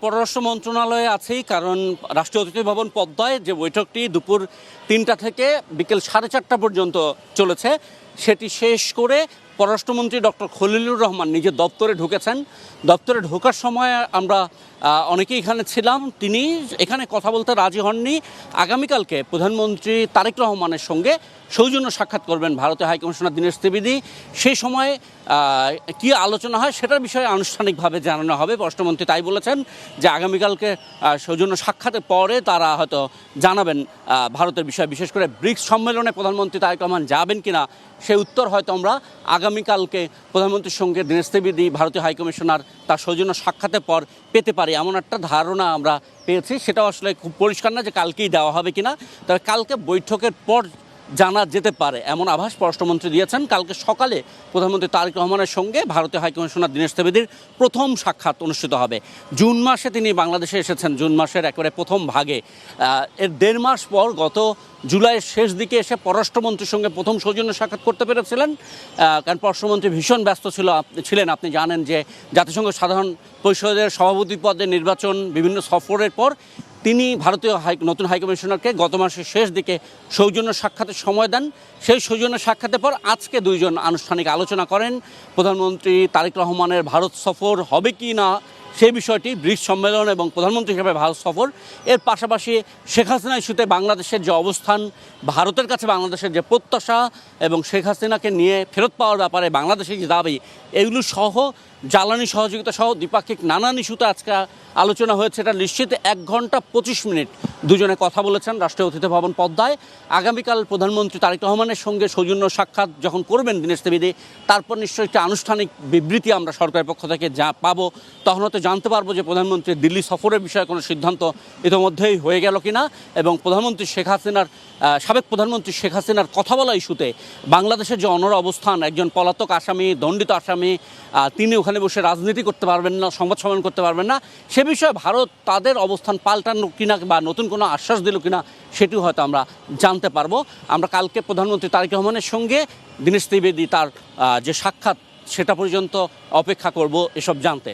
পররাষ্ট্র মন্ত্রণালয়ে আছেই, কারণ রাষ্ট্রীয় অতিথি ভবন পদ্মায় যে বৈঠকটি দুপুর ৩টা থেকে বিকেল 4:30 পর্যন্ত চলেছে, সেটি শেষ করে পররাষ্ট্রমন্ত্রী ডক্টর খলিলুর রহমান নিজের দপ্তরে ঢুকেছেন। দপ্তরে ঢোকার সময় আমরা অনেকেই এখানে ছিলাম। তিনি এখানে কথা বলতে রাজি হননি। আগামীকালকে প্রধানমন্ত্রী তারেক রহমানের সঙ্গে সৌজন্য সাক্ষাৎ করবেন ভারতীয় হাইকমিশনার দীনেশ ত্রিবেদী। সেই সময় কী আলোচনা হয় সেটার বিষয়ে আনুষ্ঠানিকভাবে জানানো হবে। পররাষ্ট্রমন্ত্রী তাই বলেছেন যে আগামীকালকে সৌজন্য সাক্ষাতের পরে তারা হয়তো জানাবেন ভারতের বিষয়ে, বিশেষ করে ব্রিক্স সম্মেলনে প্রধানমন্ত্রী তারেক রহমান যাবেন কিনা সেই উত্তর হয়তো আমরা আগামীকালকে প্রধানমন্ত্রীর সঙ্গে দীনেশ ত্রিবেদী ভারতীয় হাইকমিশনার তার সৌজন্য সাক্ষাতের পর পেতে পারি, এমন একটা ধারণা আমরা পেয়েছি। সেটাও আসলে খুব পরিষ্কার না যে কালকেই দেওয়া হবে কিনা, তবে কালকে বৈঠকের পর জানা যেতে পারে এমন আভাস পররাষ্ট্রমন্ত্রী দিয়েছেন। কালকে সকালে প্রধানমন্ত্রী তারেক রহমানের সঙ্গে ভারতীয় হাইকমিশনার দীনেশ ত্রিবেদীর প্রথম সাক্ষাৎ অনুষ্ঠিত হবে। জুন মাসে তিনি বাংলাদেশে এসেছেন, জুন মাসের একেবারে প্রথম ভাগে। এর 1.5 মাস পর গত জুলাইয়ের শেষ দিকে এসে পররাষ্ট্রমন্ত্রীর সঙ্গে প্রথম সৌজন্য সাক্ষাৎ করতে পেরেছিলেন, কারণ পররাষ্ট্রমন্ত্রী ভীষণ ব্যস্ত ছিলেন। আপনি জানেন যে জাতিসংঘ সাধারণ পরিষদের সভাপতি পদে নির্বাচন, বিভিন্ন সফরের পর তিনি ভারতীয় নতুন হাইকমিশনারকে গত মাসের শেষ দিকে সৌজন্য সাক্ষাতের সময় দেন। সেই সৌজন্য সাক্ষাতের পর আজকে দুইজন আনুষ্ঠানিক আলোচনা করেন। প্রধানমন্ত্রী তারেক রহমানের ভারত সফর হবে কি না সেই বিষয়টি, ব্রিক্স সম্মেলন এবং প্রধানমন্ত্রী হিসেবে ভারত সফর, এর পাশাপাশি শেখ হাসিনা ইস্যুতে বাংলাদেশের যে অবস্থান, ভারতের কাছে বাংলাদেশের যে প্রত্যাশা এবং শেখ হাসিনাকে নিয়ে ফেরত পাওয়ার ব্যাপারে বাংলাদেশের যে দাবি, এগুলো সহ জ্বালানি সহযোগিতা সহ দ্বিপাক্ষিক নানান ইস্যুতে আজকে আলোচনা হয়েছে। এটা নিশ্চিত 1 ঘন্টা 25 মিনিট দুজনে কথা বলেছেন রাষ্ট্রীয় অতিথি ভবন পদ্মায়। আগামীকাল প্রধানমন্ত্রী তারেক রহমানের সঙ্গে সৌজন্য সাক্ষাৎ যখন করবেন দীনেশ ত্রিবেদী, তারপর নিশ্চয়ই একটি আনুষ্ঠানিক বিবৃতি আমরা সরকারের পক্ষ থেকে যা পাবো, তখন হয়তো জানতে পারবো যে প্রধানমন্ত্রী দিল্লি সফরের বিষয়ে কোনো সিদ্ধান্ত ইতিমধ্যেই হয়ে গেল কিনা, এবং সাবেক প্রধানমন্ত্রী শেখ হাসিনার কথা বলা ইস্যুতে বাংলাদেশের যে অনড় অবস্থান, একজন পলাতক আসামি, দণ্ডিত আসামি, তিনি ওখানে বসে রাজনীতি করতে পারবেন না, সংবাদ সম্মেলন করতে পারবেন না, সে বিষয়ে ভারত তাদের অবস্থান পাল্টানো কিনা বা নতুন কোনো আশ্বাস দিল কিনা সেটিও হয়তো আমরা জানতে পারবো। আমরা কালকে প্রধানমন্ত্রী তারেক রহমানের সঙ্গে দীনেশ ত্রিবেদী তার যে সাক্ষাৎ, সেটা পর্যন্ত অপেক্ষা করব এসব জানতে।